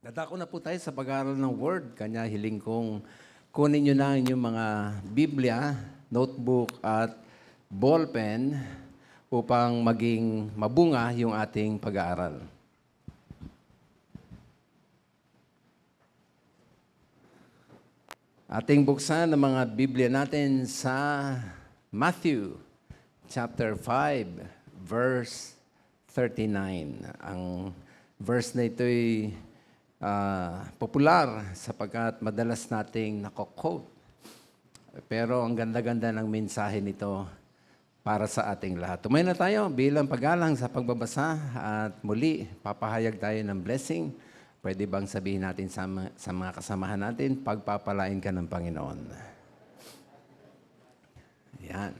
Dadako na po tayo sa pag-aaral ng Word. Kanya hiling kong kunin nyo na inyong mga Biblia, notebook at ballpen upang maging mabunga yung ating pag-aaral. Ating buksan ang mga Biblia natin sa Matthew chapter 5, verse 39. Ang verse na ito'y popular sapagkat madalas nating nako-quote. Pero ang ganda-ganda ng mensahe nito para sa ating lahat. Tumayo na tayo bilang paggalang sa pagbabasa at muli papahayag tayo ng blessing. Pwede bang sabihin natin sa mga kasamahan natin, pagpapalain ka ng Panginoon. Yan.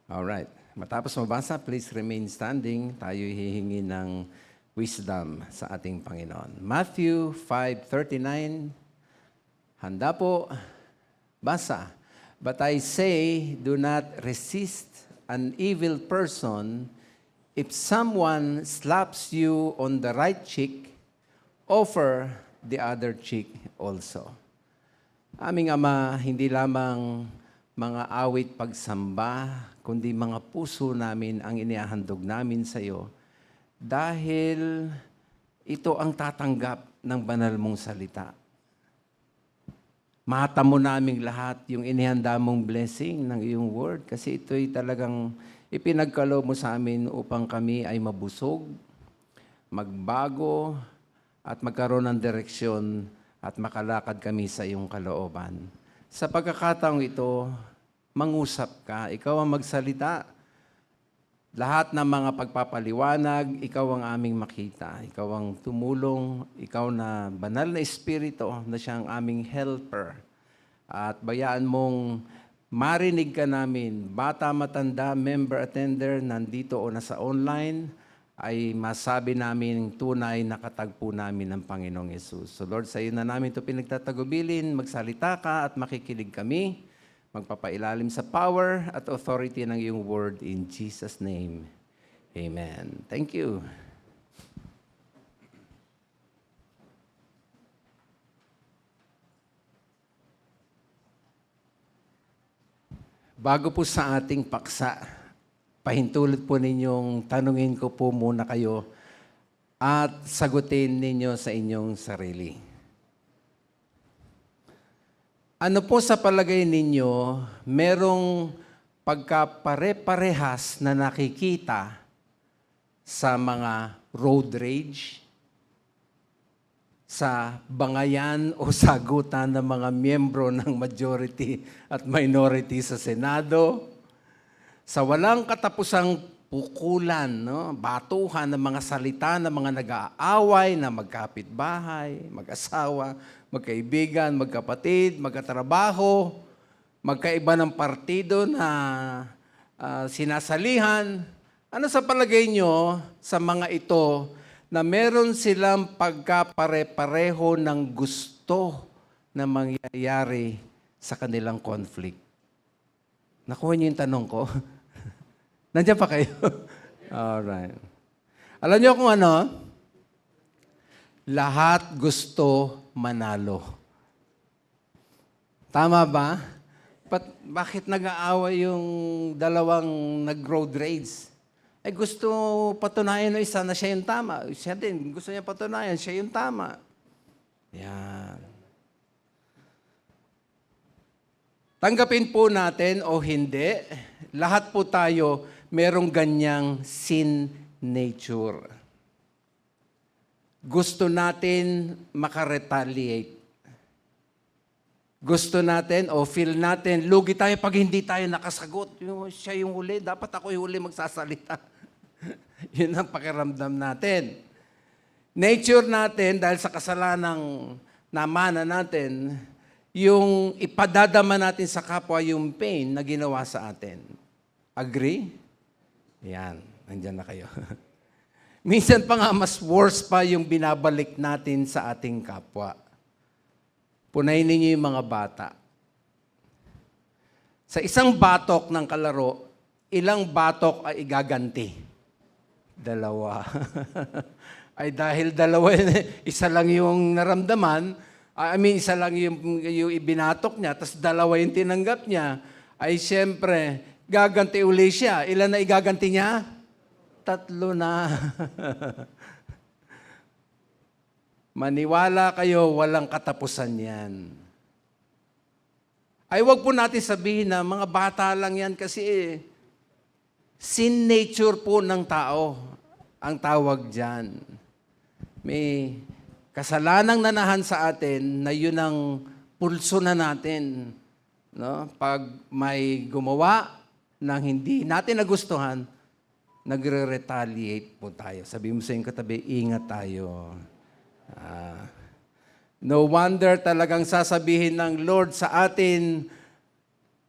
Alright. Matapos mabasa, please remain standing. Tayo hihingi ng wisdom sa ating Panginoon. Matthew 5:39. Handa po. Basa. But I say, do not resist an evil person. If someone slaps you on the right cheek, offer the other cheek also. Aming Ama, hindi lamang mga awit pagsamba, kundi mga puso namin ang inihahandog namin sa iyo dahil ito ang tatanggap ng banal mong salita. Matamo naming lahat yung inihanda mong blessing ng iyong word kasi ito'y talagang ipinagkaloob mo sa amin upang kami ay mabusog, magbago, at magkaroon ng direksyon at makalakad kami sa iyong kalooban. Sa pagkakataong ito, mangusap ka, ikaw ang magsalita. Lahat ng mga pagpapaliwanag, ikaw ang aming makita. Ikaw ang tumulong, ikaw na banal na espiritu na siyang aming helper. At bayaan mong marinig ka namin, bata, matanda, member, attender, nandito o nasa online, ay masabi namin tunay na katagpo namin ng Panginoong Yesus. So Lord, sa iyo na namin ito pinagtatagubilin, magsalita ka at makikinig kami. Magpapailalim sa power at authority ng iyong word in Jesus' name. Amen. Thank you. Bago po sa ating paksa, pahintulot po ninyong tanungin ko po muna kayo at sagutin ninyo sa inyong sarili. Ano po sa palagay ninyo, merong pagkapare-parehas na nakikita sa mga road rage, sa bangayan o sagutan ng mga miyembro ng majority at minority sa Senado, sa walang katapusang pukulan, no? Batuhan ng mga salita ng mga nag-aaway na magkapitbahay, mag-asawa, magkaibigan, magkapatid, magkatrabaho, magkaiba ng partido na sinasalihan. Ano sa palagay nyo sa mga ito na meron silang pagkapare-pareho ng gusto na mangyayari sa kanilang conflict? Nakuha niyo yung tanong ko? Nandiyan pa kayo? Alright. Alam niyo kung ano? Lahat gusto manalo. Tama ba? Bakit nag-aaway yung dalawang nag-road rage? Ay gusto patunayan ng isa na siya yung tama. Siya din, gusto niya patunayan, siya yung tama. Yan. Tanggapin po natin o hindi, lahat po tayo merong ganyang sin nature. Gusto natin makaretaliate. Gusto natin o feel natin, lugi tayo pag hindi tayo nakasagot. Siya yung huli, dapat ako yung huli magsasalita. Yun ang pakiramdam natin. Nature natin, dahil sa kasalanang namana natin, yung ipadadama natin sa kapwa yung pain na ginawa sa atin. Agree? Yan, nandyan na kayo. Minsan pa nga, mas worse pa yung binabalik natin sa ating kapwa. Punayin ninyo yung mga bata. Sa isang batok ng kalaro, ilang batok ay igaganti? 2. ay dahil dalawa, isa lang yung naramdaman, isa lang yung ibinatok niya, tapos dalawa yung tinanggap niya, ay siyempre, gaganti uli siya. Ilan na igaganti niya? 3 na. Maniwala kayo, walang katapusan yan. Ay wag po natin sabihin na mga bata lang yan kasi sin nature po ng tao ang tawag dyan. May kasalanang nanahan sa atin na yun ang pulso na natin. No? Pag may gumawa ng hindi natin nagustuhan, nagre-retaliate po tayo. Sabi mo sa iyong katabi, ingat tayo. No wonder talagang sasabihin ng Lord sa atin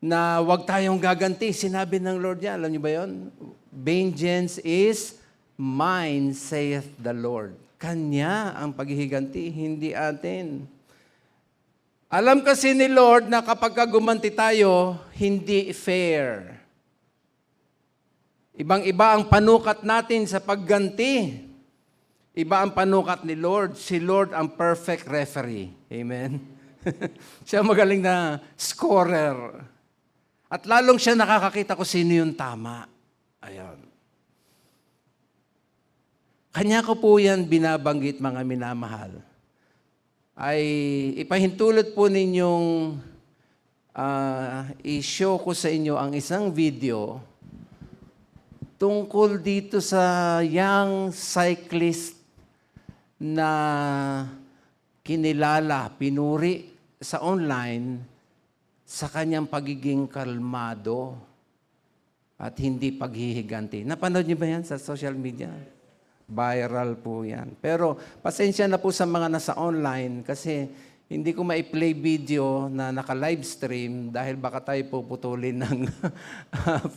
na huwag tayong gaganti. Sinabi ng Lord yan. Alam niyo ba yun? Vengeance is mine, saith the Lord. Kanya ang paghihiganti, hindi atin. Alam kasi ni Lord na kapag gumanti tayo, hindi fair. Ibang-iba ang panukat natin sa pagganti. Iba ang panukat ni Lord. Si Lord ang perfect referee. Amen? Siya magaling na scorer. At lalong siya nakakakita kung sino yung tama. Ayan. Kanya ko po yan binabanggit, mga minamahal. Ay ipahintulot po ninyong i-show ko sa inyo ang isang video tungkol dito sa young cyclist na kinilala, pinuri sa online sa kanyang pagiging kalmado at hindi paghihiganti. Napanood niyo ba yan sa social media? Viral po yan. Pero pasensya na po sa mga nasa online kasi hindi ko ma-play video na naka-live stream dahil baka tayo puputulin ng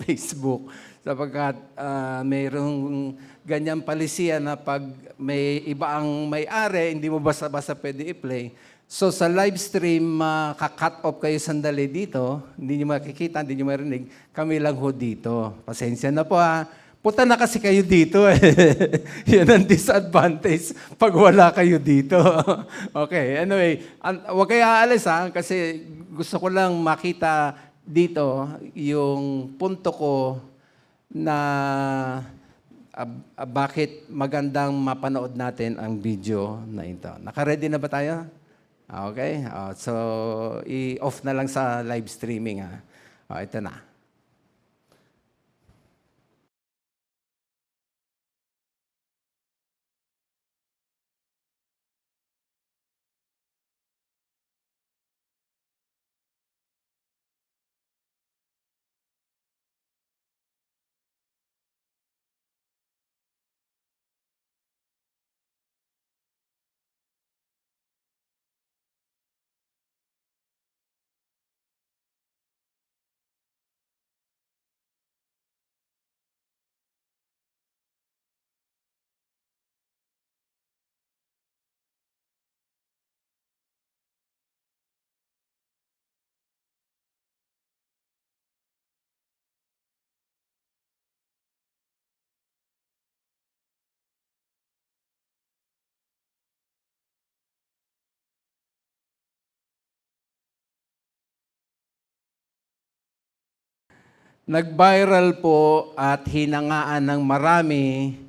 Facebook sapagkat mayroong ganyang palisiya na pag may iba ang may-ari, hindi mo basta-basta pwede i-play. So sa live stream, ka-cut off kayo sandali dito, hindi nyo makikita, hindi nyo marinig, kami lang ho dito. Pasensya na po ha. Punta na kasi kayo dito eh. Yan ang disadvantage pag wala kayo dito. Okay, anyway, huwag kayo aalis ha, kasi gusto ko lang makita dito yung punto ko na bakit magandang mapanood natin ang video na ito. Naka-ready na ba tayo? Okay, so i-off na lang sa live streaming ha. Ito na. Nag-viral po at hinangaan ng marami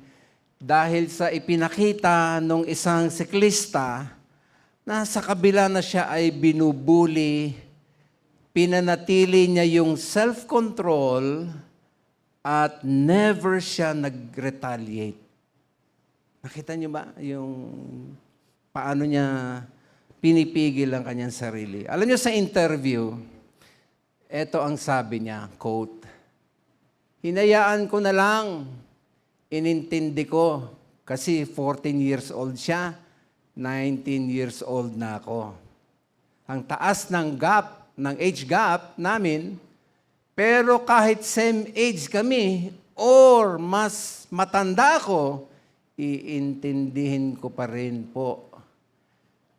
dahil sa ipinakita ng isang siklista na sa kabila na siya ay binubuli, pinanatili niya yung self-control at never siya nag-retaliate. Nakita niyo ba yung paano niya pinipigil ang kanyang sarili? Alam niyo sa interview, ito ang sabi niya, quote, "Hinayaan ko na lang, inintindi ko, kasi 14 years old siya, 19 years old na ako. Ang taas ng gap, ng age gap namin, pero kahit same age kami, or mas matanda ako, iintindihin ko pa rin po.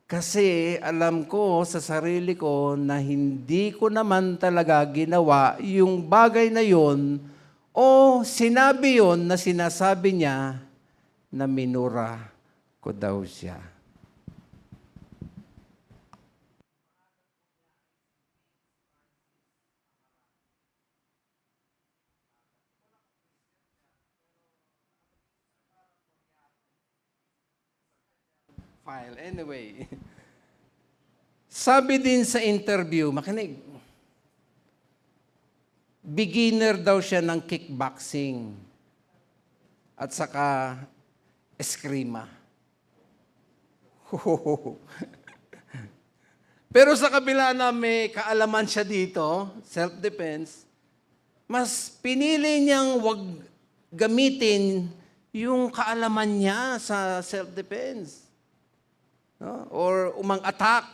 Kasi alam ko sa sarili ko na hindi ko naman talaga ginawa yung bagay na yon o sinabi yon na sinasabi niya na minura ko daw siya. File. Anyway, sabi din sa interview, makinig, beginner daw siya ng kickboxing at saka eskrima. Pero sa kabila na may kaalaman siya dito, self-defense, mas pinili niyang wag gamitin yung kaalaman niya sa self-defense. No? Or umang-attack.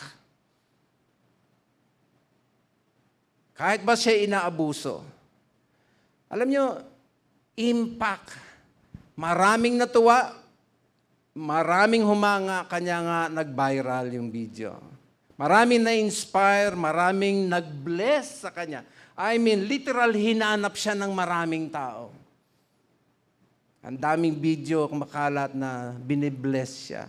Kahit ba siya inaabuso. Alam nyo, impact. Maraming natuwa, maraming humanga, kanya nga nag-viral yung video. Maraming na-inspire, maraming nag-bless sa kanya. I mean, literal hinanap siya ng maraming tao. Ang daming video kumakalat na binibless siya.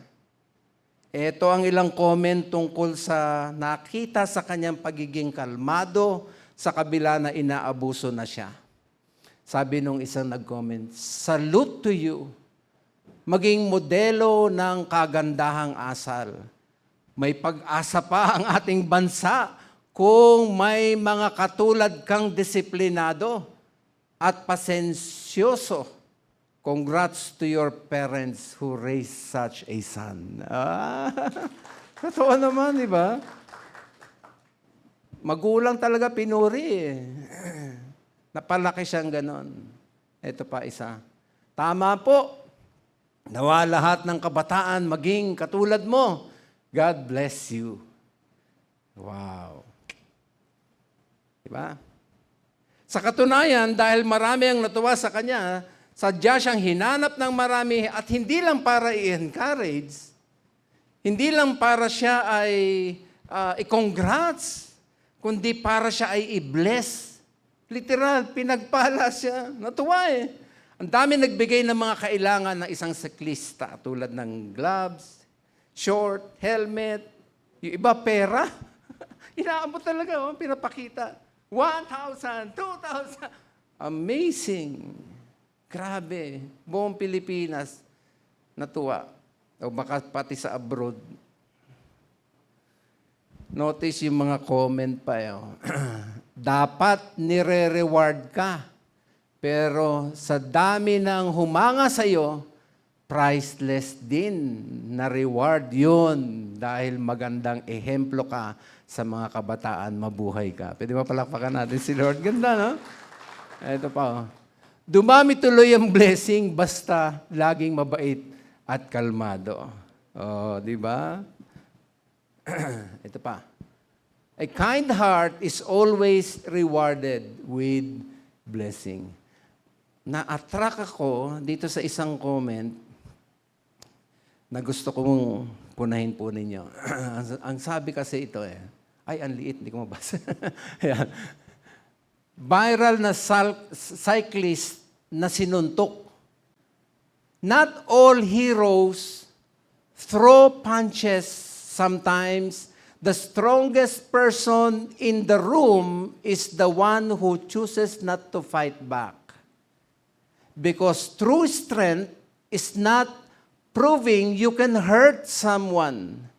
Ito ang ilang comment tungkol sa nakita sa kanyang pagiging kalmado sa kabila na inaabuso na siya. Sabi nung isang nag-comment, "Salute to you. Maging modelo ng kagandahang asal. May pag-asa pa ang ating bansa kung may mga katulad kang disiplinado at pasensyoso. Congrats to your parents who raised such a son." Totoo naman, di ba? Magulang talaga pinuri eh. Napalaki siyang ganon. Ito pa isa. Tama po. Nawa lahat ng kabataan maging katulad mo. God bless you. Wow. Di ba? Sa katunayan, dahil marami ang natuwa sa kanya, sadya siyang hinanap ng marami at hindi lang para i-encourage, hindi lang para siya ay i-congrats, kundi para siya ay i-bless. Literal, pinagpala siya. Natuwa eh. Ang dami nagbigay ng mga kailangan ng isang siklista tulad ng gloves, short, helmet, yung iba pera. Inaabot talaga, pinapakita. 1,000, 2,000. Amazing. Grabe, buong Pilipinas natuwa. O baka pati sa abroad. Notice yung mga comment pa. Dapat nire-reward ka. Pero sa dami ng humanga sa'yo, priceless din na reward yun. Dahil magandang ehemplo ka sa mga kabataan, mabuhay ka. Pwede ba palakpakan natin si Lord? Ganda, no? Ito pa, dumami tuloy ang blessing basta laging mabait at kalmado. Oh, di ba? Ito pa. A kind heart is always rewarded with blessing. Na-attract ako dito sa isang comment na gusto kong punahin po ninyo. Ang sabi kasi ito ay, ang liit, hindi ko mabasa. Ayan. Viral na cyclist na sinuntok. Not all heroes throw punches. Sometimes the strongest person in the room is the one who chooses not to fight back. Because true strength is not proving you can hurt someone.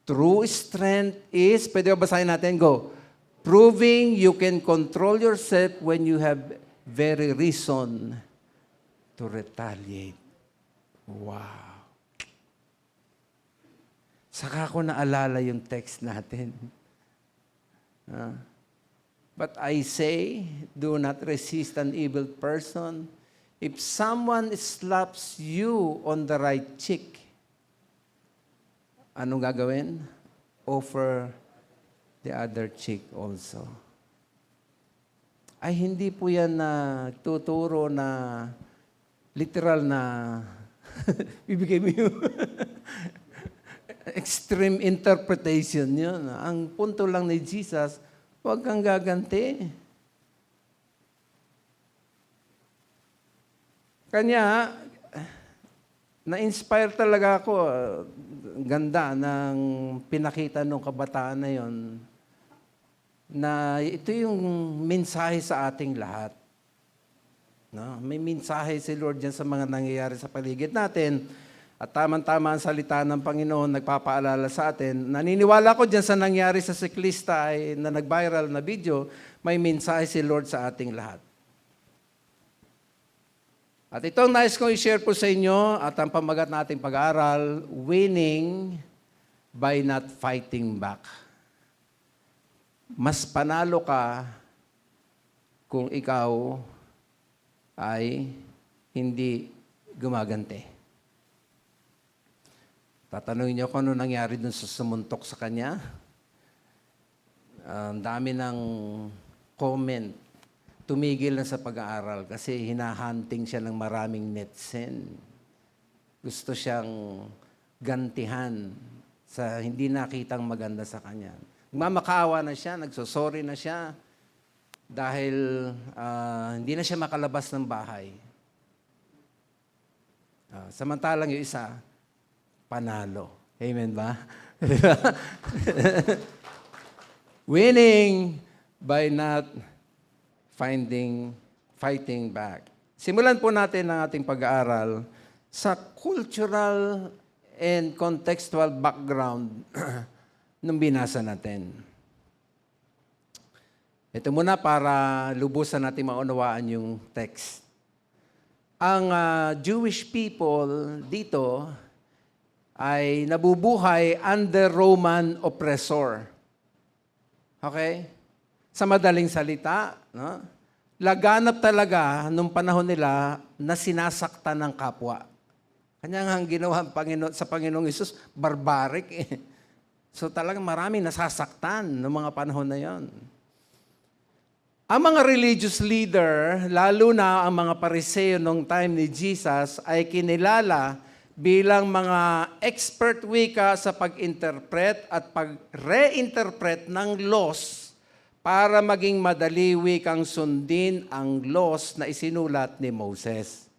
True strength is, pwede ba basahin natin? Go. Proving you can control yourself when you have very reason to retaliate. Wow. Saka ko naalala yung text natin. But I say, do not resist an evil person. If someone slaps you on the right cheek, anong gagawin? Offer the other cheek also. Ay, hindi po yan na tuturo na literal na bibigay mo yung extreme interpretation yun. Ang punto lang ni Jesus, huwag kang gaganti. Kanya, Na-inspire talaga ako. Ganda ng pinakita ng kabataan na yon, na ito yung mensahe sa ating lahat. No? May mensahe si Lord dyan sa mga nangyayari sa paligid natin. At tama-tama ang salita ng Panginoon, nagpapaalala sa atin. Naniniwala ko dyan sa nangyari sa siklista na nag-viral na video, may mensahe si Lord sa ating lahat. At ito ang nais kong i-share po sa inyo at ang pamagat nating pag-aaral, winning by not fighting back. Mas panalo ka kung ikaw ay hindi gumaganti. Tatanungin niyo kung ano nangyari dun sa sumuntok sa kanya. Ang dami ng comment. Tumigil na sa pag-aaral kasi hinahunting siya ng maraming netizen. Gusto siyang gantihan sa hindi nakitang maganda sa kanya. Nagmamakaawa na siya, nagsosorry na siya dahil hindi na siya makalabas ng bahay. Samantalang yung isa, panalo. Amen ba? Winning by not fighting back. Simulan po natin ang ating pag-aaral sa cultural and contextual background nung binasa natin. Ito muna para lubusan natin maunawaan yung text. Ang Jewish people dito ay nabubuhay under Roman oppressor. Okay? Sa madaling salita, no? Laganap talaga nung panahon nila na sinasaktan ng kapwa. Kanya nga ang ginawa sa Panginoong Hesus, barbaric eh. So talagang marami nasasaktan noong mga panahon na yon. Ang mga religious leader, lalo na ang mga Pariseo noong time ni Jesus, ay kinilala bilang mga expert wika sa pag-interpret at pag-reinterpret ng laws para maging madali wikang sundin ang laws na isinulat ni Moses.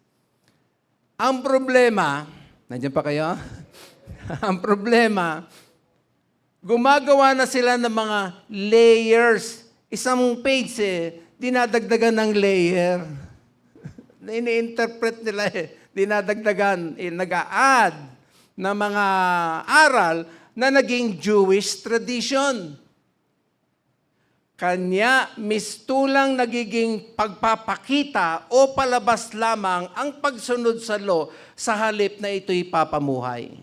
Ang problema, nandiyan pa kayo? Ang problema, gumagawa na sila ng mga layers. Isang page dinadagdagan ng layer. Ini-interpret nila dinadagdagan, nag-a-add na mga aral na naging Jewish tradition. Kanya mistulang nagiging pagpapakita o palabas lamang ang pagsunod sa law sa halip na ito'y papamuhay.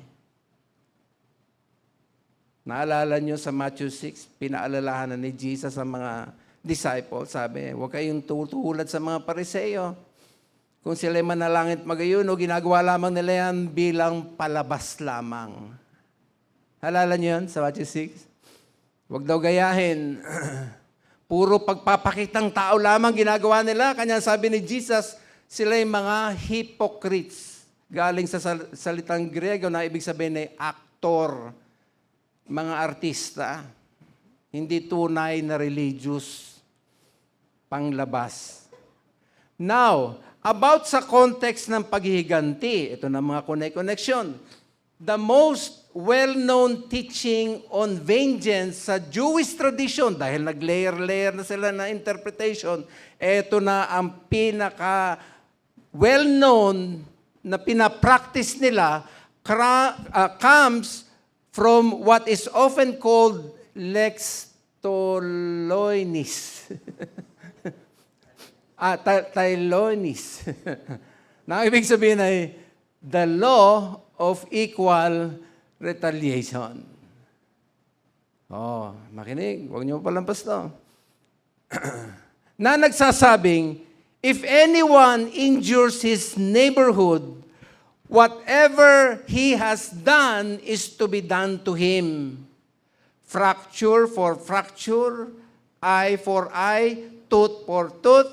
Naalala nyo sa Matthew 6, pinaalalahanan ni Jesus sa mga disciples, sabi, huwag kayong tutulad sa mga Pariseo. Kung sila'y manalangit magayuno, ginagawa lamang nila yan bilang palabas lamang. Naalala nyo yun sa Matthew 6? Huwag daw gayahin. Puro pagpapakitang tao lamang ginagawa nila. Kanya sabi ni Jesus, sila'y mga hypocrites. Galing sa salitang Griego na ibig sabihin ay actor. Mga artista, hindi tunay na religious panglabas. Now, about sa context ng paghihiganti, ito na mga connection. The most well-known teaching on vengeance sa Jewish tradition, dahil nag-layer-layer na sila na interpretation, ito na ang pinaka well-known na pinapractice nila comes from what is often called lex talionis. Talionis. Na ibig sabihin ay the law of equal retaliation. Oh, makinig. Huwag niyo palampas to. Na nagsasabing, if anyone injures his neighborhood, whatever he has done is to be done to him. Fracture for fracture, eye for eye, tooth for tooth.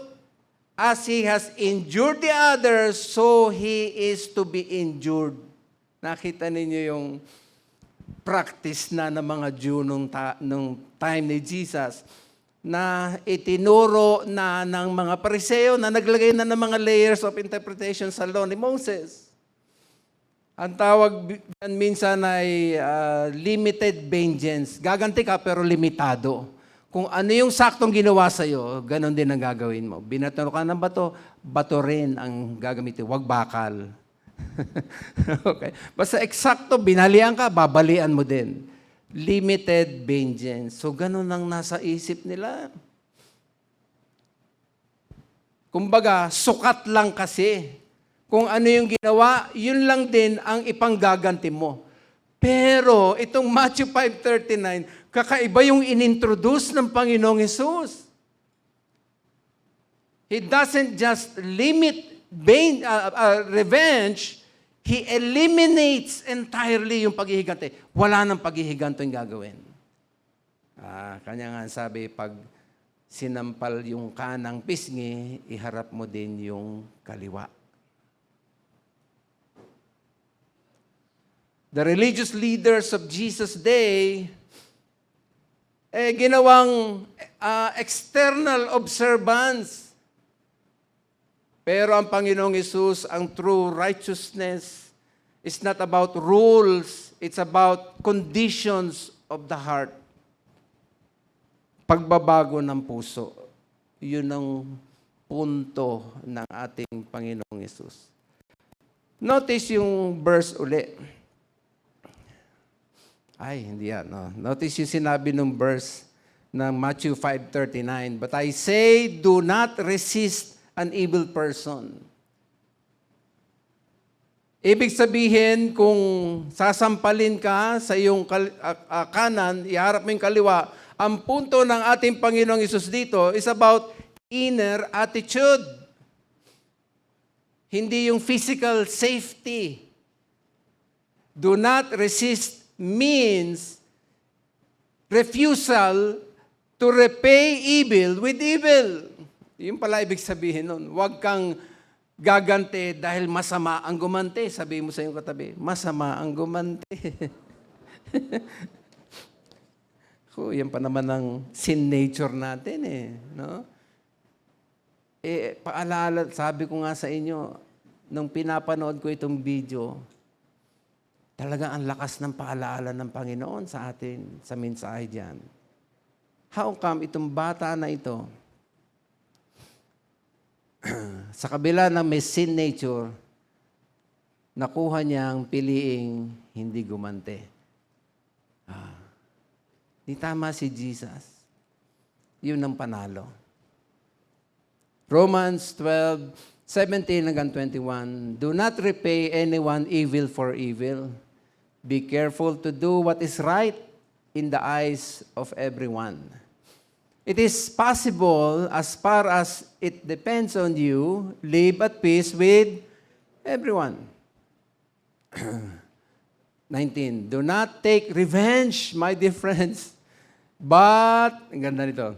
As he has injured the others, so he is to be injured. Nakita ninyo yung practice na ng mga Jew nung time ni Jesus na itinuro na ng mga Pariseo na naglagay na ng mga layers of interpretation sa law ni Moses. Ang tawag yan minsan ay limited vengeance. Gaganti ka pero limitado. Kung ano yung saktong ginawa sa'yo, ganon din ang gagawin mo. Binato ka ng bato, bato rin ang gagamitin. Huwag bakal. Okay. Basta eksakto, binalian ka, babalian mo din. Limited vengeance. So, ganon ang nasa isip nila. Kumbaga, sukat lang kasi. Kung ano yung ginawa, yun lang din ang ipanggaganti mo. Pero itong Matthew 5:39, kakaiba yung inintroduce ng Panginoong Hesus. He doesn't just limit revenge, He eliminates entirely yung paghihiganti. Wala nang paghihiganto yung gagawin. Kanya nga sabi, pag sinampal yung kanang pisngi, iharap mo din yung kaliwa. The religious leaders of Jesus' day, ginawang external observance. Pero ang Panginoong Hesus, ang true righteousness is not about rules, it's about conditions of the heart. Pagbabago ng puso. Yun ang punto ng ating Panginoong Hesus. Notice yung verse uli. Hindi yan. No. Notice yung sinabi ng verse ng Matthew 5:39. But I say, do not resist an evil person. Ibig sabihin, kung sasampalin ka sa iyong kanan, iharap mo yung kaliwa, ang punto ng ating Panginoong Hesus dito is about inner attitude. Hindi yung physical safety. Do not resist means refusal to repay evil with evil. Yun pala ibig sabihin nun. Huwag kang gaganti dahil masama ang gumanti. Sabihin mo sa iyong katabi, masama ang gumanti. Yan pa naman ang sin nature natin no? Paalala, sabi ko nga sa inyo, nung pinapanood ko itong video, talaga ang lakas ng paalaala ng Panginoon sa atin, sa mensahe diyan. How come itong bata na ito, sa kabila ng may sin nature, nakuha niyang piliing hindi gumante. Di tama si Jesus. Yun ang panalo. Romans 12:17-21, do not repay anyone evil for evil. Be careful to do what is right in the eyes of everyone. It is possible, as far as it depends on you, live at peace with everyone. 19, do not take revenge, my dear friends, but, ang ganda nito,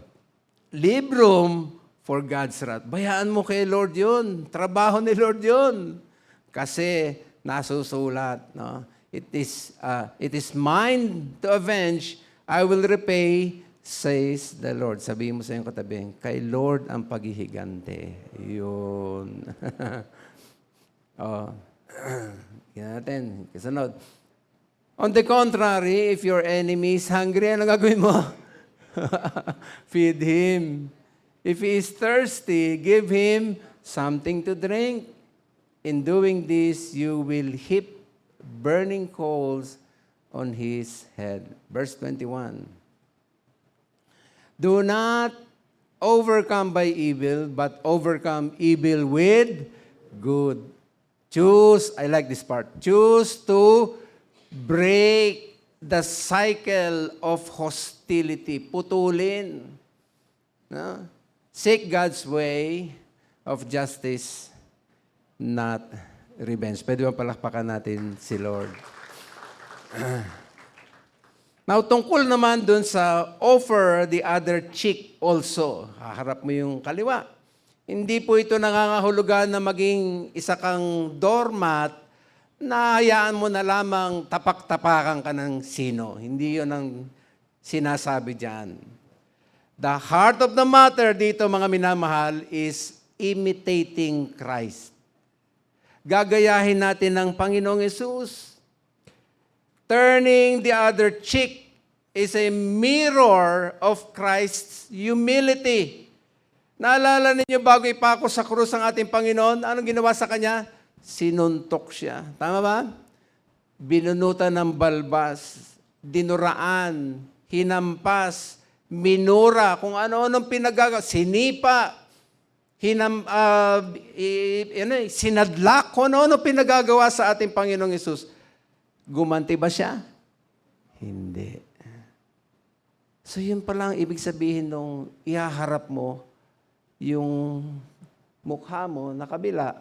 leave room for God's wrath. Bayaan mo kay Lord yun. Trabaho ni Lord yun. Kasi nasusulat, no? It is mine to avenge, I will repay, says the Lord. Sabihin mo sa iyong katabi, kay Lord ang paghihigante. Yun. Yan natin. Kasunod. On the contrary, if your enemy is hungry, ano gagawin mo? Feed him. If he is thirsty, give him something to drink. In doing this, you will heap burning coals on his head. Verse 21. Do not overcome by evil, but overcome evil with good. Choose, I like this part, choose to break the cycle of hostility. Putulin. No? Seek God's way of justice, not revenge. Pwede ba palakpakan natin si Lord? Now, tungkol naman dun sa offer the other cheek also. Haharap mo yung kaliwa. Hindi po ito nangangahulugan na maging isa kang doormat na hayaan mo na lamang tapak-tapakan ka ng sino. Hindi yun ang sinasabi dyan. The heart of the matter dito, mga minamahal, is imitating Christ. Gagayahin natin ng Panginoong Yesus. Turning the other cheek is a mirror of Christ's humility. Naalala ninyo bago ipako sa krus ang ating Panginoon, anong ginawa sa Kanya? Sinuntok siya. Tama ba? Binunutan ng balbas, dinuraan, hinampas, minura, kung ano-anong pinagagawa, sinipa, sinadlak, kung ano-ano pinagagawa sa ating Panginoong Yesus. Gumanti ba siya? Hindi. So yun pala ang ibig sabihin nung ihaharap mo yung mukha mo na kabila.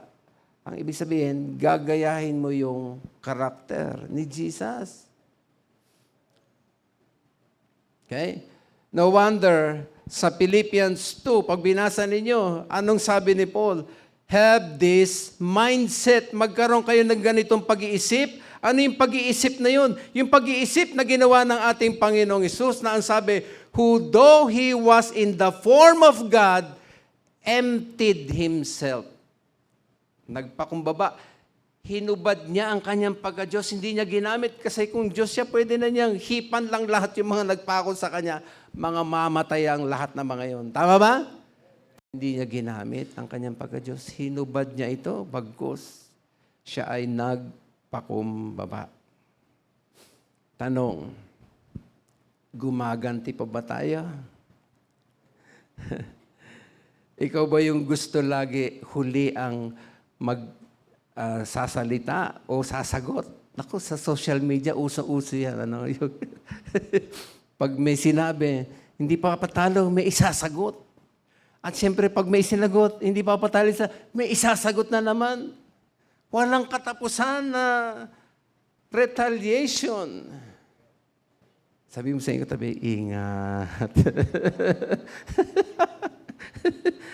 Ang ibig sabihin, gagayahin mo yung karakter ni Jesus. Okay? No wonder, sa Philippians 2, pag binasa ninyo, anong sabi ni Paul? Have this mindset. Magkaroon kayo ng ganitong pag-iisip. Ano yung pag-iisip na yun? Yung pag-iisip na ginawa ng ating Panginoong Hesus na ang sabi, who though He was in the form of God, emptied Himself. Nagpakumbaba. Hinubad niya ang kanyang pagka-Diyos. Hindi niya ginamit kasi kung Diyos siya, pwede na niyang hipan lang lahat yung mga nagpako sa Kanya. Mga mamatay ang lahat na mga yon. Tama ba? Hindi niya ginamit ang kanyang pagka-Diyos. Hinubad niya ito, bagkus. Siya ay nagpakumbaba. Tanong, gumaganti pa ba tayo? Ikaw ba yung gusto lagi huli ang sasalita o sasagot? Naku, sa social media, uso-uso yan. Ano? Pag may sinabi, hindi pa patalo, may isasagot. At siyempre, pag may sinagot, hindi pa patalo, may isasagot na naman. Walang katapusan na retaliation. Sabi mo sa inyo tabi, ingat.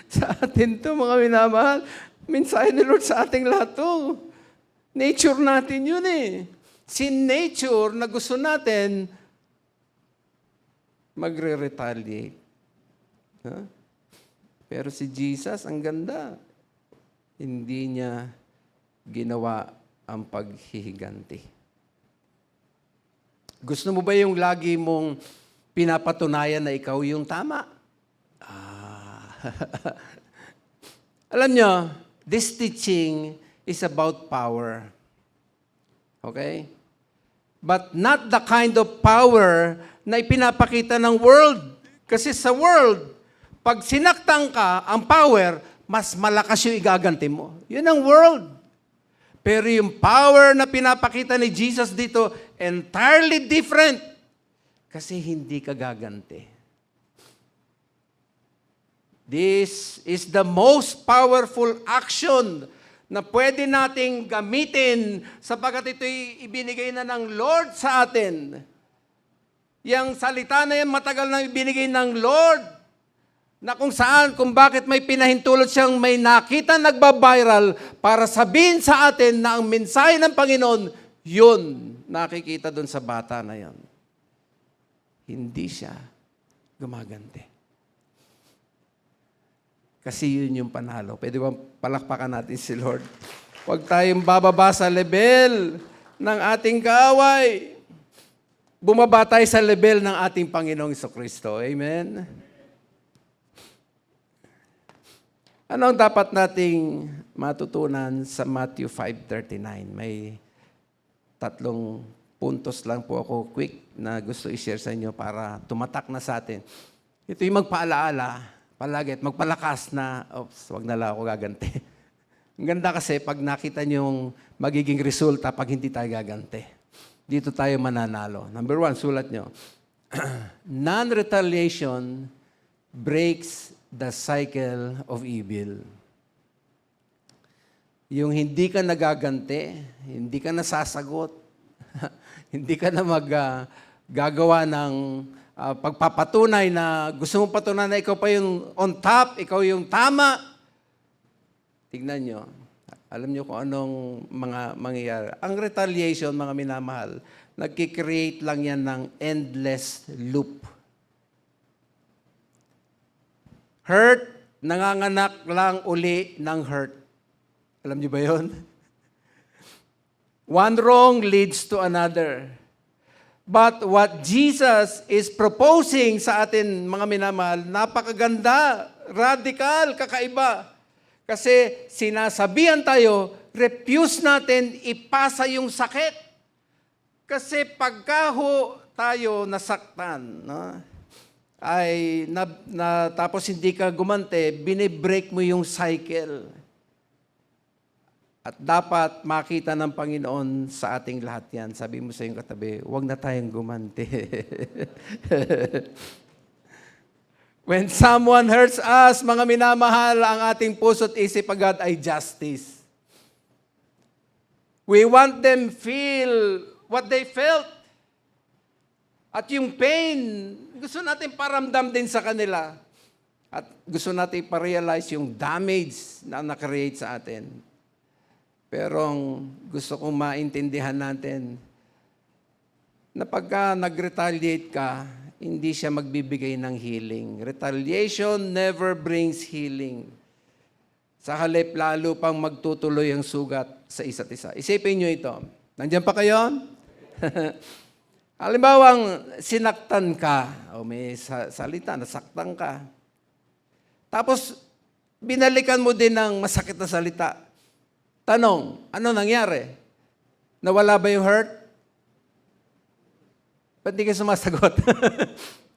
Sa atin to, mga minamahal, mensahe ni Lord sa ating lahat to. Nature natin yun eh. Sin nature na gusto natin, magre-retaliate. Huh? Pero si Jesus, ang ganda. Hindi niya ginawa ang paghihiganti. Gusto mo ba yung lagi mong pinapatunayan na ikaw yung tama? Alam nyo, this teaching is about power. Okay? But not the kind of power na ipinapakita ng world. Kasi sa world, pag sinaktan ka, ang power, mas malakas yung igaganti mo. Yun ang world. Pero yung power na pinapakita ni Jesus dito, entirely different. Kasi hindi ka gaganti. This is the most powerful action na pwede nating gamitin sapagkat ito'y ibinigay na ng Lord sa atin. Yang salita na yan matagal na ibinigay ng Lord na kung saan, kung bakit may pinahintulot siyang may nakita nagbabiral para sabihin sa atin na ang mensahe ng Panginoon, yun, nakikita doon sa bata na yon. Hindi siya gumaganti. Kasi yun yung panalo. Pwede ba palakpakan natin si Lord? Huwag tayong bababa sa level ng ating kaaway. Bumaba tayo sa level ng ating Panginoong Jesucristo. Amen? Ano ang dapat nating matutunan sa Matthew 5:39? May 3 puntos lang po ako quick na gusto i-share sa inyo para tumatak na sa atin. Ito yung magpaalaala. Palagi at magpalakas na, wag na lang ako gaganti. Ang ganda kasi pag nakita niyo yung magiging resulta pag hindi tayo gaganti. Dito tayo mananalo. Number 1, sulat nyo. Non-retaliation breaks the cycle of evil. Yung hindi ka nagaganti, hindi ka nasasagot, hindi ka na gagawa ng pagpapatunay na gusto mong patunay na ikaw pa yung on top, ikaw yung tama. Tignan nyo. Alam nyo kung anong mga mangyayari. Ang retaliation, mga minamahal, nagkikreate lang yan ng endless loop. Hurt, nanganganak lang uli ng hurt. Alam nyo ba yun? One wrong leads to another. But what Jesus is proposing sa atin, mga minamahal, napakaganda, radical, kakaiba. Kasi sinasabihan tayo, refuse natin ipasa yung sakit. Kasi pagka tayo nasaktan, no, tapos hindi ka gumante, binibreak mo yung cycle. At dapat makita ng Panginoon sa ating lahat yan. Sabi mo sa iyong katabi, huwag na tayong gumante. When someone hurts us, mga minamahal, ang ating puso't isip agad ay justice. We want them feel what they felt. At yung pain, gusto natin paramdam din sa kanila. At gusto natin pa-realize yung damage na nakreate sa atin. Pero gusto kong maintindihan natin na pagka nag-retaliate ka, hindi siya magbibigay ng healing. Retaliation never brings healing. Sa halip, lalo pang magtutuloy ang sugat sa isa't isa. Isipin nyo ito. Nandiyan pa kayo? Halimbawang sinaktan ka, o may salita, nasaktan ka. Tapos, binalikan mo din ng masakit na salita. Tanong, ano nangyari? Nawala ba yung hurt? Ba't di ka sumasagot?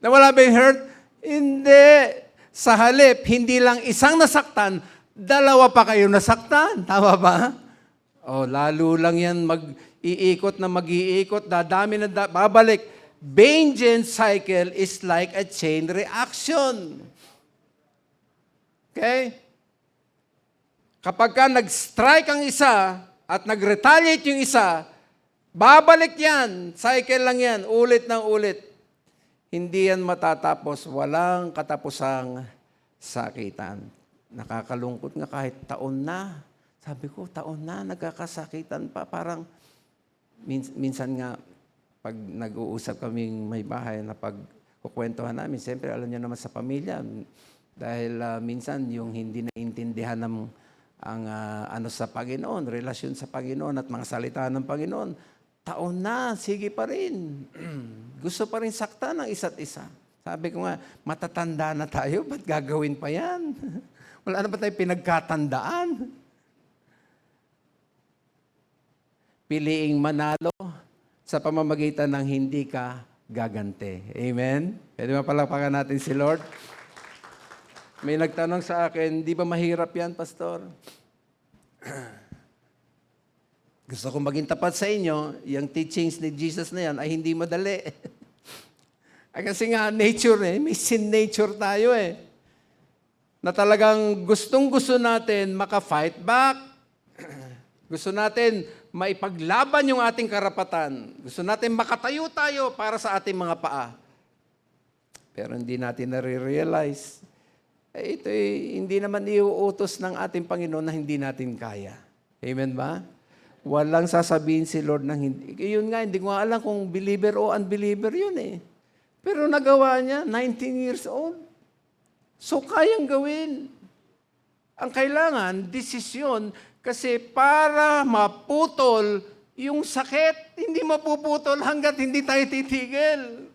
Nawala ba yung hurt? Hindi. Sa halip, hindi lang isang nasaktan, dalawa pa kayo nasaktan. Tama ba? O, lalo lang yan mag-iikot, dadami na babalik. Vengeance cycle is like a chain reaction. Okay? Kapag ka nag-strike ang isa at nag-retaliate yung isa, babalik yan. Cycle lang yan. Ulit ng ulit. Hindi yan matatapos. Walang katapusang sakitan. Nakakalungkot nga kahit taon na. Sabi ko, taon na, nagkakasakitan pa. Parang minsan nga, pag nag-uusap kaming may bahay na pagkukwentuhan namin, siyempre alam niyo naman sa pamilya, dahil minsan yung hindi naintindihan ng ano sa Panginoon, relasyon sa Panginoon at mga salita ng Panginoon, taon na, sige pa rin. Gusto pa rin sakta ng isa't isa. Sabi ko nga, matatanda na tayo, ba't gagawin pa yan? Wala na ba tayo pinagkatandaan? Piliing manalo sa pamamagitan ng hindi ka gagante. Amen? Pwede mapalakpakan natin si Lord? May nagtanong sa akin, di ba mahirap yan, Pastor? Gusto kong maging tapat sa inyo, yung teachings ni Jesus na yan ay hindi madali. Ay kasi nga, nature may sin nature tayo na talagang gustong-gusto natin maka-fight back. Gusto natin maipaglaban yung ating karapatan. Gusto natin makatayo tayo para sa ating mga paa. Pero hindi natin nare-realize ito hindi naman iuutos ng ating Panginoon na hindi natin kaya. Amen ba? Walang sasabihin si Lord ng hindi. Yun nga, hindi ko alam kung believer o unbeliever yun Pero nagawa niya, 19 years old. So, kayang gawin. Ang kailangan, desisyon, kasi para maputol yung sakit, hindi mapuputol hanggat hindi tayo titigil.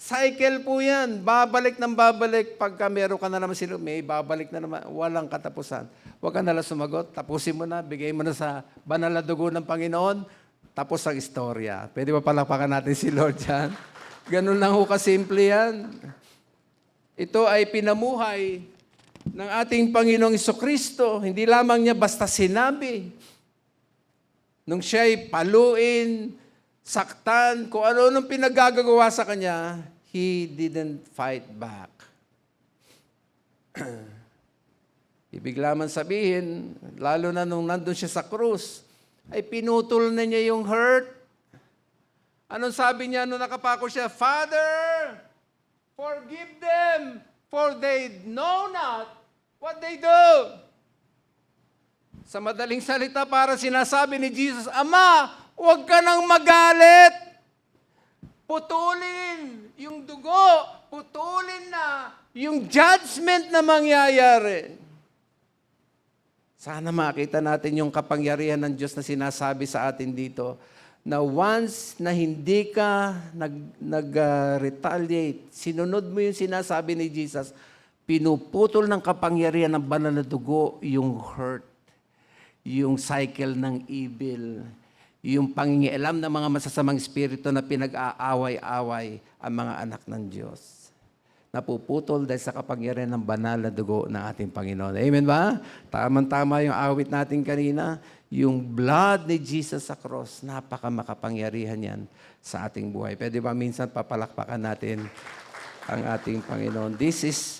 Cycle po yan. Babalik ng babalik. Pagka meron ka na naman sila, may babalik na naman. Walang katapusan. Huwag ka nalang sumagot. Tapusin mo na. Bigay mo na sa banal na dugo ng Panginoon. Tapos ang istorya. Pwede ba palakpakan natin si Lord dyan? Ganun lang ho kasimple yan. Ito ay pinamuhay ng ating Panginoong Jesucristo. Hindi lamang niya basta sinabi. Nung siya'y paluin, saktan, kung ano nung pinagagagawa sa kanya, he didn't fight back. Ibig lamang sabihin, lalo na nung nandun siya sa krus, ay pinutol na niya yung hurt. Anong sabi niya nung nakapako siya? Father, forgive them, for they know not what they do. Sa madaling salita, para sinasabi ni Jesus, Ama, huwag ka nang magalit. Putulin yung dugo. Putulin na yung judgment na mangyayari. Sana makita natin yung kapangyarihan ng Diyos na sinasabi sa atin dito, na once na hindi ka retaliate, sinunod mo yung sinasabi ni Jesus, pinuputol ng kapangyarihan ng banal na dugo yung hurt, yung cycle ng evil, yung pangingialam ng mga masasamang espiritu na pinag-aaway-away ang mga anak ng Diyos. Napuputol dahil sa kapangyarihan ng banal na dugo ng ating Panginoon. Amen ba? Tama-tama yung awit natin kanina. Yung blood ni Jesus sa cross, napaka-makapangyarihan yan sa ating buhay. Pwede ba minsan papalakpakan natin ang ating Panginoon? This is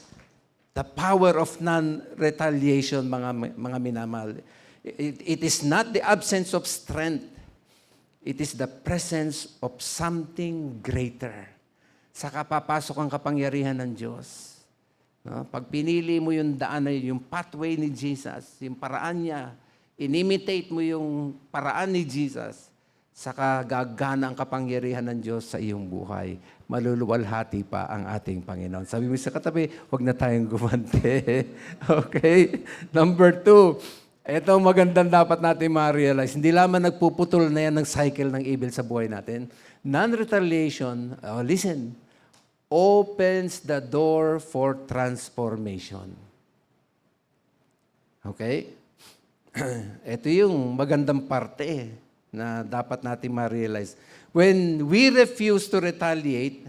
the power of non-retaliation, mga minamahal. It is not the absence of strength. It is the presence of something greater. Saka papasok ang kapangyarihan ng Diyos. No? Pag pinili mo yung daan na yung pathway ni Jesus, yung paraan niya, inimitate mo yung paraan ni Jesus, saka gagana ang kapangyarihan ng Diyos sa iyong buhay. Maluluwalhati pa ang ating Panginoon. Sabi mo sa katabi, huwag na tayong gumante. Okay? Number 2, ito magandang dapat natin ma-realize. Hindi lamang nagpuputol na yan ng cycle ng evil sa buhay natin. Non-retaliation, listen, opens the door for transformation. Okay? Ito yung magandang parte na dapat natin ma-realize. When we refuse to retaliate,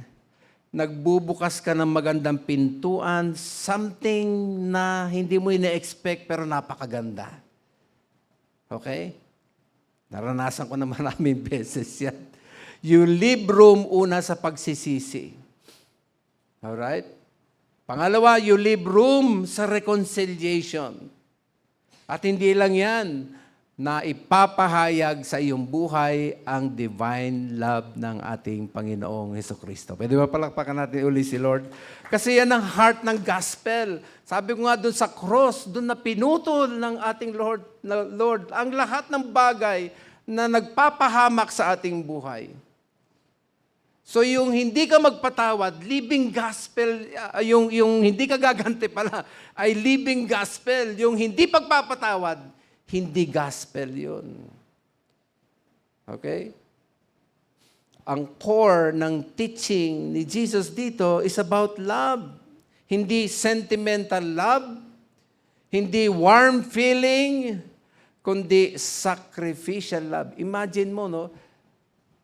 nagbubukas ka ng magandang pintuan, something na hindi mo ina-expect pero napakaganda. Okay? Naranasan ko na maraming beses yan. You leave room una sa pagsisisi. Alright? Pangalawa, you leave room sa reconciliation. At hindi lang yan, na ipapahayag sa iyong buhay ang divine love ng ating Panginoong Hesukristo. Pwede ba palakpakan natin uli si Lord? Kasi yan ang heart ng gospel. Sabi ko nga doon sa cross, doon na pinutol ng ating Lord ang lahat ng bagay na nagpapahamak sa ating buhay. So yung hindi ka magpatawad, living gospel, yung hindi ka gaganti pala, ay living gospel. Yung hindi pagpapatawad, hindi gospel yun. Okay? Ang core ng teaching ni Jesus dito is about love. Hindi sentimental love, hindi warm feeling, kundi sacrificial love. Imagine mo, no?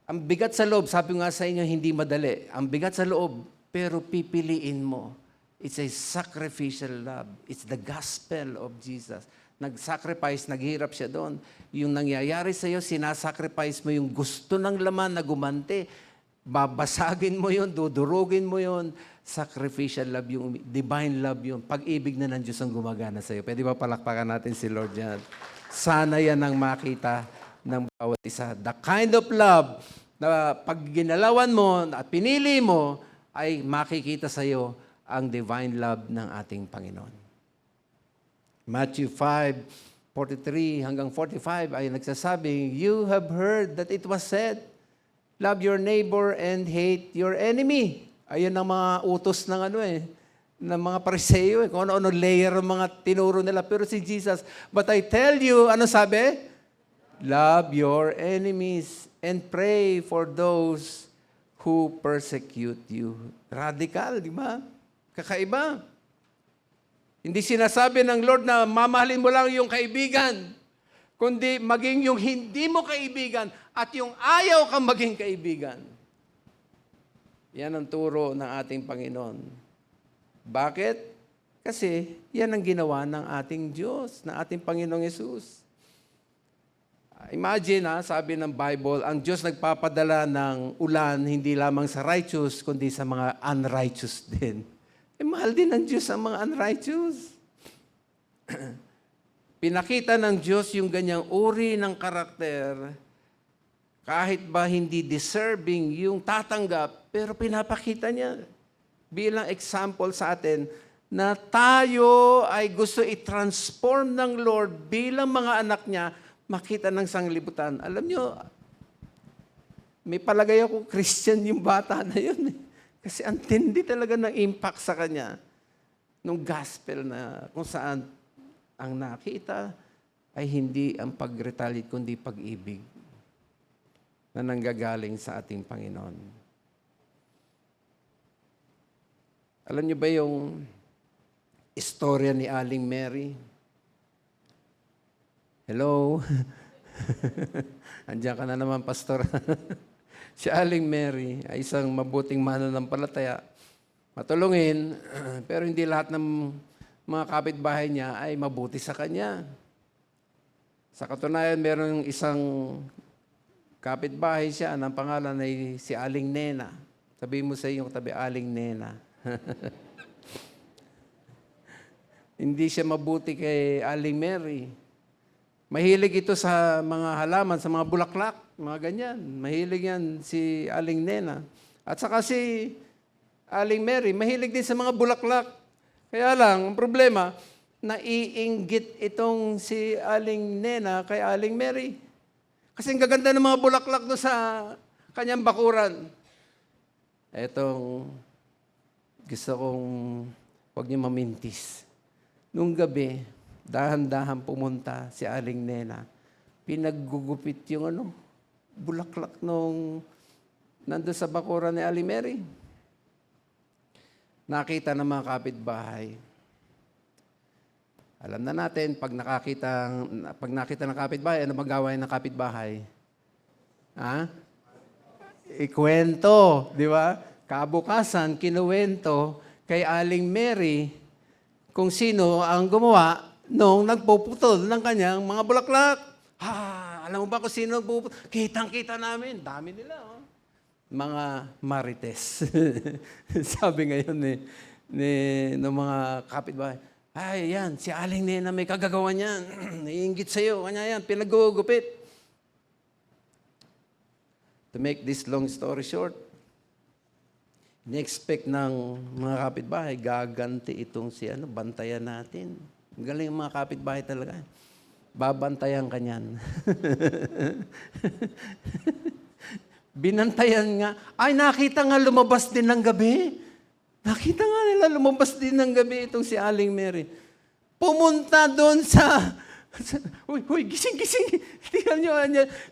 Ang bigat sa loob, sabi nga sa inyo, hindi madali. Ang bigat sa loob, pero pipiliin mo. It's a sacrificial love. It's the gospel of Jesus. Nag-sacrifice, naghirap siya doon. Yung nangyayari sa iyo, sinasacrifice mo yung gusto ng laman na gumante. Babasagin mo yun, dudurugin mo yun. Sacrificial love, yung divine love yun. Pag-ibig na ng Diyos ang gumagana sa iyo. Pwede ba palakpakan natin si Lord yan? Sana yan ang makita ng bawat isa. The kind of love na pag ginalawan mo at pinili mo, ay makikita sa iyo ang divine love ng ating Panginoon. Matthew 5:43 hanggang 45 ay nagsasabing, you have heard that it was said, love your neighbor and hate your enemy. Ayun ang mga utos ng ng mga Pariseo, kung ano-ano layer ng mga tinuro nila. Pero si Jesus, but I tell you, ano sabi? Love your enemies and pray for those who persecute you. Radical, di ba? Kakaiba. Hindi sinasabi ng Lord na mamahalin mo lang yung kaibigan, kundi maging yung hindi mo kaibigan at yung ayaw kang maging kaibigan. Yan ang turo ng ating Panginoon. Bakit? Kasi yan ang ginawa ng ating Diyos, ng ating Panginoong Yesus. Imagine, sabi ng Bible, ang Diyos nagpapadala ng ulan hindi lamang sa righteous, kundi sa mga unrighteous din. Mahal din ng Diyos ang mga unrighteous. Pinakita ng Diyos yung ganyang uri ng karakter, kahit ba hindi deserving yung tatanggap, pero pinapakita niya bilang example sa atin na tayo ay gusto i-transform ng Lord bilang mga anak niya, makita ng sanglibutan. Alam nyo, may palagay ako Christian yung bata na yun. Kasi ang tindi talaga ng impact sa kanya nung gospel na kung saan ang nakita ay hindi ang pag-retaliate, kundi pag-ibig na nanggagaling sa ating Panginoon. Alam niyo ba yung istorya ni Aling Mary? Hello? Andiyan ka na naman, Pastor. Si Aling Mary ay isang mabuting mananampalataya. Matulungin, pero hindi lahat ng mga kapitbahay niya ay mabuti sa kanya. Sa katunayan, meron isang kapitbahay siya, ang pangalan ay si Aling Nena. Sabihin mo sa iyong tabi, Aling Nena. Hindi siya mabuti kay Aling Mary. Mahilig ito sa mga halaman, sa mga bulaklak, mga ganyan. Mahilig yan si Aling Nena. At saka si Aling Mary, mahilig din sa mga bulaklak. Kaya lang, ang problema, naiinggit itong si Aling Nena kay Aling Mary. Kasi ang gaganda ng mga bulaklak doon sa kanyang bakuran. Etong gusto kong huwag niyo mamintis. Nung gabi, dahan-dahan pumunta si Aling Nena. Pinaggugupit yung bulaklak nung nandun sa bakuran ni Aling Mary. Nakita ng mga kapitbahay. Alam na natin, pag nakita ng kapitbahay, ano magawain ng kapitbahay? Ikwento, di ba? Kabukasan, kinuwento kay Aling Mary kung sino ang gumawa nung nagpuputol ng kanyang mga bulaklak. Alam mo ba kung sino nagpuputol? Kitang-kita namin. Dami nila, mga marites. Sabi ngayon ng mga kapitbahay, ay, yan, si Aling Nena may kagagawa niyan. Naiinggit sa'yo. Kanya yan, pinagugupit. To make this long story short, in-expect ng mga kapitbahay, gaganti itong bantayan natin. Ang galing mga kapitbahay talaga. Babantayan ka niyan. Binantayan nga. Ay, nakita nga lumabas din ng gabi. Nakita nga nila lumabas din ng gabi itong si Aling Mary. Pumunta doon sa Uy, gising. Tingnan nyo.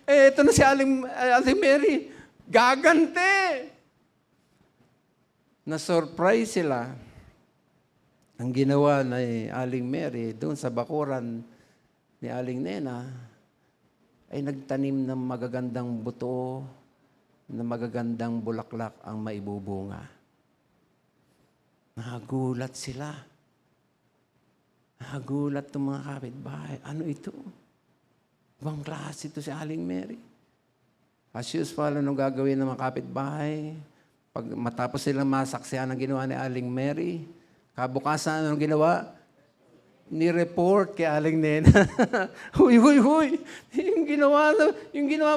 Ito na si Aling Mary. Gagante. Na-surprise sila. Ang ginawa ni Aling Mary doon sa bakuran ni Aling Nena ay nagtanim ng magagandang buto na magagandang bulaklak ang maibubunga. Nagulat sila. Nagulat ng mga kapitbahay. Ano ito? Ibang klase ito si Aling Mary. As usual, anong gagawin ng mga kapitbahay? Pag matapos silang masaksihan ang ginawa ni Aling Mary, kabukasan anong ginawa? Ni-report kay Aling Nena. Huy. Yung ginawa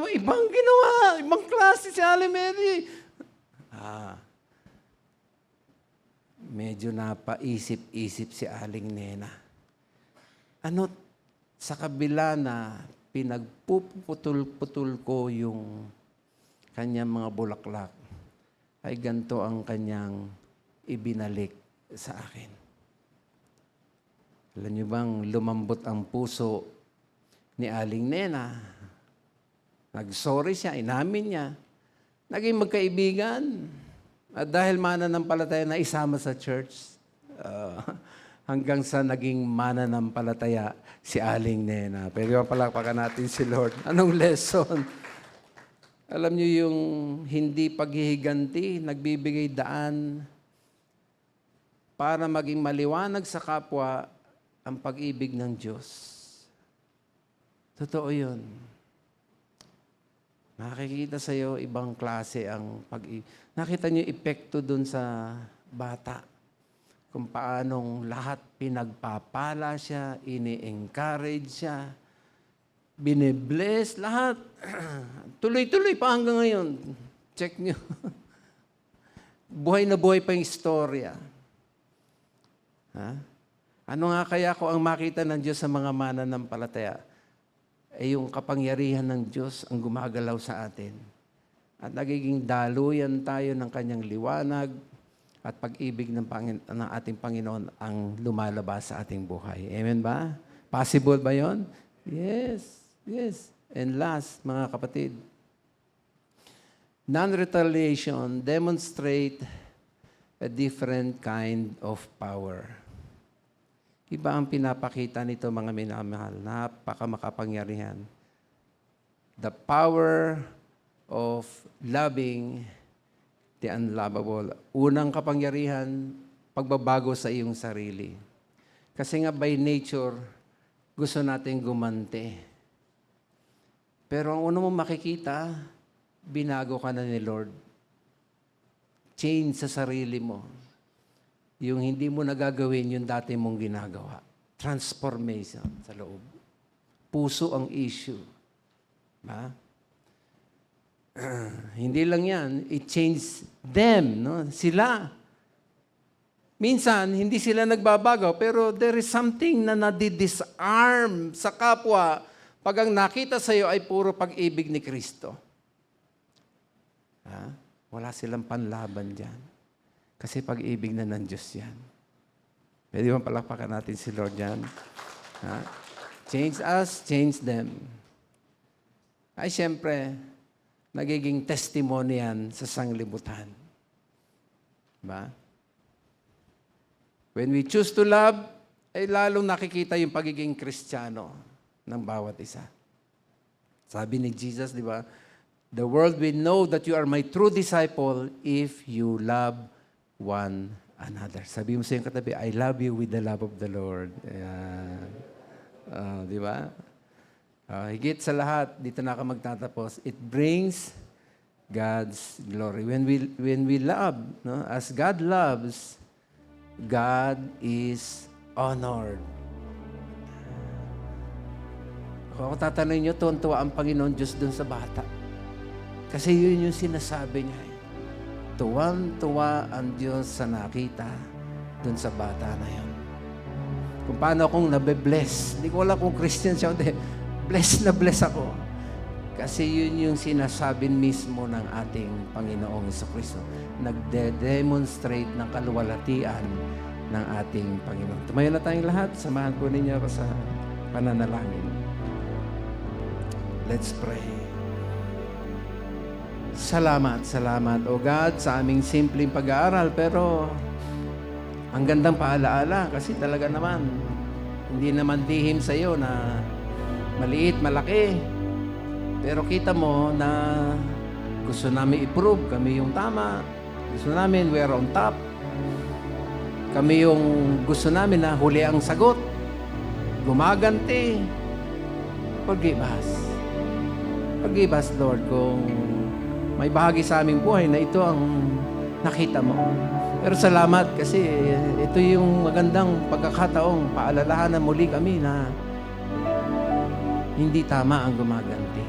mo, ibang ginawa. Ibang klase si Aling Mary. Medyo napaisip-isip si Aling Nena. Sa kabila na pinagpuputol-putol ko yung kanyang mga bulaklak, ay ganito ang kanyang ibinalik sa akin. Alam niyo bang lumambot ang puso ni Aling Nena? Nag-sorry siya, inamin niya. Naging magkaibigan. At dahil mananampalataya na isama sa church, hanggang sa naging mananampalataya si Aling Nena. Pero palakpakan natin si Lord. Anong lesson? Alam niyo yung hindi paghihiganti, nagbibigay daan para maging maliwanag sa kapwa ang pag-ibig ng Diyos. Totoo yun. Nakikita sa iyo ibang klase ang pag-ibig. Nakita niyo epekto dun sa bata. Kung paanong lahat pinagpapala siya, ini-encourage siya, bine-bless, lahat. Tuloy-tuloy pa hanggang ngayon. Check niyo. Buhay na buhay pa yung istorya. Ano nga kaya ko ang makita ng Diyos sa mga mananampalataya? Yung kapangyarihan ng Diyos ang gumagalaw sa atin. At nagiging daluyan tayo ng kanyang liwanag at pag-ibig ng ating Panginoon ang lumalabas sa ating buhay. Amen ba? Possible ba yon? Yes, yes. And last, mga kapatid, non-retaliation demonstrate a different kind of power. Iba ang pinapakita nito, mga minamahal. Napakamakapangyarihan. The power of loving the unlovable. Unang kapangyarihan, pagbabago sa iyong sarili. Kasi nga by nature, gusto natin gumante. Pero ang una mong makikita, binago ka na ni Lord. Change sa sarili mo. Yung hindi mo nagagawin yung dati mong ginagawa. Transformation sa loob. Puso ang issue. Ba? Hindi lang yan. It changed them. No? Sila. Minsan, hindi sila nagbabago, pero there is something na nadidisarm sa kapwa pag ang nakita sa iyo ay puro pag-ibig ni Kristo. Ha? Wala silang panlaban dyan. Kasi pag-ibig na ng Diyos yan. Pwede bang palakpakan natin si Lord dyan? Ha? Change us, change them. Ay, siyempre, nagiging testimony yan sa sanglibutan. Ba? When we choose to love, ay lalong nakikita yung pagiging Kristiyano ng bawat isa. Sabi ni Jesus, di ba? The world will know that you are my true disciple if you love one another. Sabi mo sa iyong katabi, I love you with the love of the Lord. Ayan. Di ba? Higit sa lahat, dito na ako magtatapos, it brings God's glory. When we love, no, as God loves, God is honored. Kung ako tatanungin nyo, tuwan-tuwa ang Panginoon Diyos dun sa bata. Kasi yun yung sinasabi niya. Tuwan-tuwa ang Diyos sa nakita dun sa bata na yun. Kung paano akong nabe-bless. Hindi ko alam kung Christian siya. Bless na bless ako. Kasi yun yung sinasabi mismo ng ating Panginoong Jesucristo. Nagde-demonstrate ng kaluwalhatian ng ating Panginoon. Tumayo na tayong lahat. Samahan po ninyo ako sa pananalangin. Let's pray. Salamat, salamat, O God, sa aming simpleng pag-aaral. Pero ang gandang paalaala kasi talaga naman, hindi naman lihim sa iyo na maliit, malaki. Pero kita mo na gusto namin i-prove kami yung tama. Gusto namin we're on top. Kami yung gusto namin na huli ang sagot. Gumaganti. Forgive us. Forgive us, Lord, kung may bahagi sa aming buhay na ito ang nakita mo. Pero salamat kasi ito yung magandang pagkakataong paalalahanan muli kami na hindi tama ang gumaganti.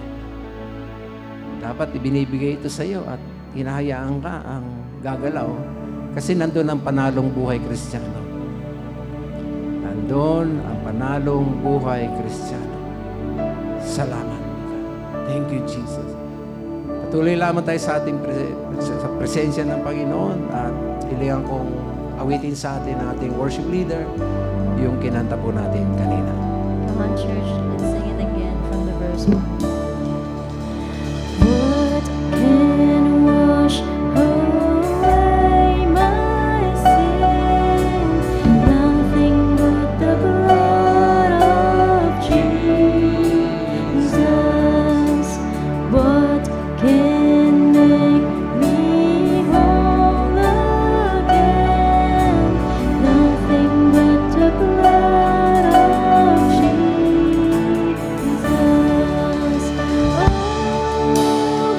Dapat ibinibigay ito sa iyo at hinahayaan ka ang gagalaw kasi nandun ang panalong buhay Kristiyano. Nandun ang panalong buhay Kristiyano. Salamat. Thank you, Jesus. Patuloy lamang tayo sa ating sa presensya ng Panginoon at ilihan kong awitin sa atin ng ating worship leader yung kinanta po natin kanina. Come on, church, let's sing it again from the verse 1. What can wash away my sin? Nothing but the blood of Jesus. What can make me whole again? Nothing but the blood of Jesus. Oh,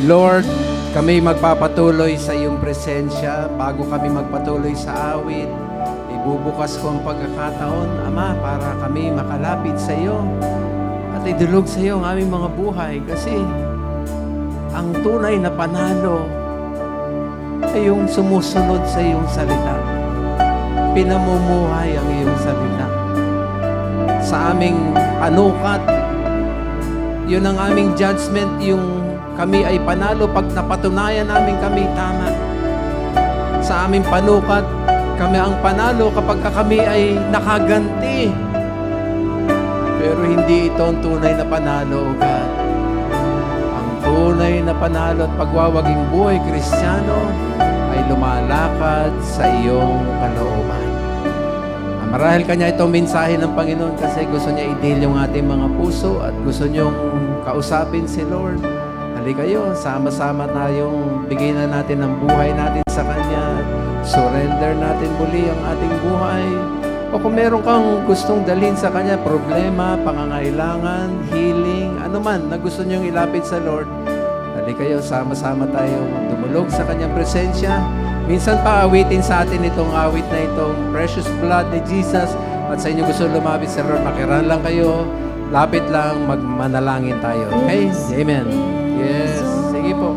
Lord, kami magpapatuloy sa iyong presensya. Bago kami magpatuloy sa awit, ibubukas ko ang pagkakataon, Ama, para kami makalapit sa iyo at idulog sa iyo ang aming mga buhay. Kasi ang tunay na panalo ay yung sumusunod sa iyong salita. Pinamumuhay ang iyong salita. Sa aming panukat, yun ang aming judgment, yung kami ay panalo pag napatunayan namin kami tama. Sa aming panukat, kami ang panalo kapag kami ay nakaganti. Pero hindi ito ang tunay na panalo, O God. Ang tunay na panalo at pagwawaging buhay Kristiyano ay lumalakad sa iyong kalooban. Marahil kanya itong mensahe ng Panginoon kasi gusto niya i-deal yung ating mga puso at gusto niyong kausapin si Lord. Halika kayo, sama-sama tayong bigyan na natin ang buhay natin sa Kanya. Surrender natin muli ang ating buhay. O kung meron kang gustong dalhin sa Kanya, problema, pangangailangan, healing, ano man na gusto niyong ilapit sa Lord, halika kayo, sama-sama tayong dumulog sa Kanyang presensya. Minsan pa awitin sa atin itong awit na itong Precious Blood ni Jesus. At sa inyo gusto lumapit sa Lord, makiran lang kayo, lapit lang, magmanalangin tayo. Okay? Amen. Yes. Sige po.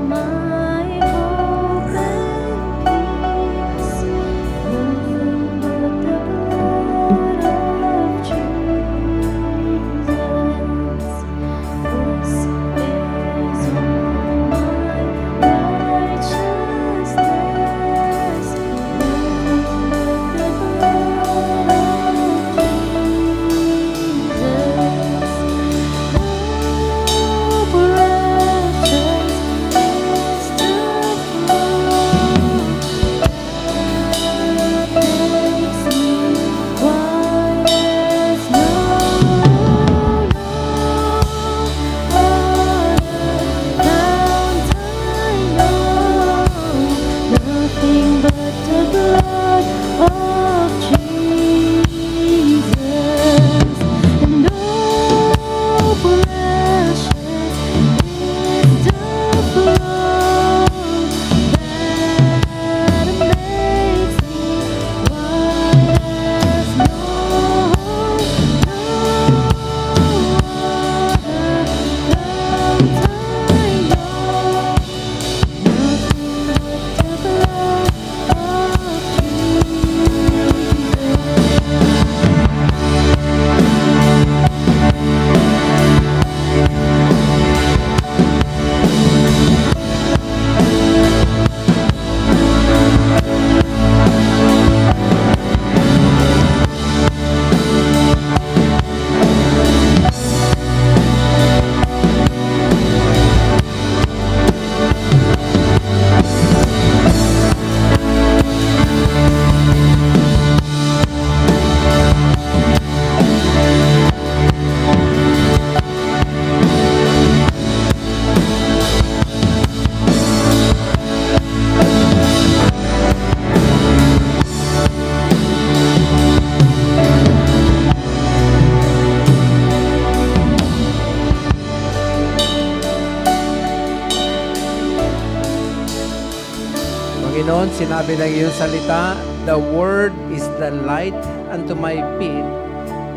Panginoon, sinabi ng iyong salita, the word is the light unto my feet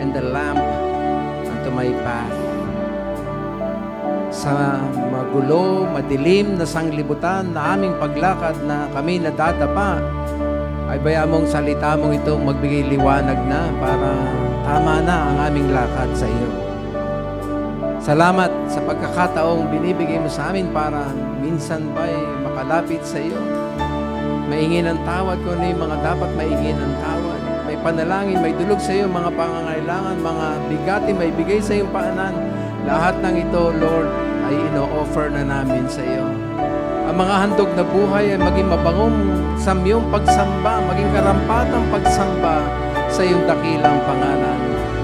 and the lamp unto my path. Sa magulo, madilim na sanglibutan na aming paglakad na kami nadadapa, ay bayaan mong salita mong itong magbigay liwanag na para tama na ang aming lakad sa iyo. Salamat sa pagkakataong binibigay mo sa amin para minsan ba'y makalapit sa iyo. Maingin ang tawad kung ano yung mga dapat maingin ang tawad. May panalangin, may dulog sa iyo, mga pangangailangan, mga bigati, may bigay sa iyong paanan. Lahat ng ito, Lord, ay ino-offer na namin sa iyo. Ang mga handog na buhay ay maging mabangong sa iyong pagsamba, maging karampatang pagsamba sa iyong dakilang pangalan.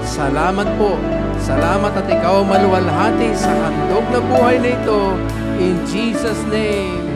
Salamat po. Salamat at ikaw maluwalhati sa handog na buhay na ito. In Jesus' name.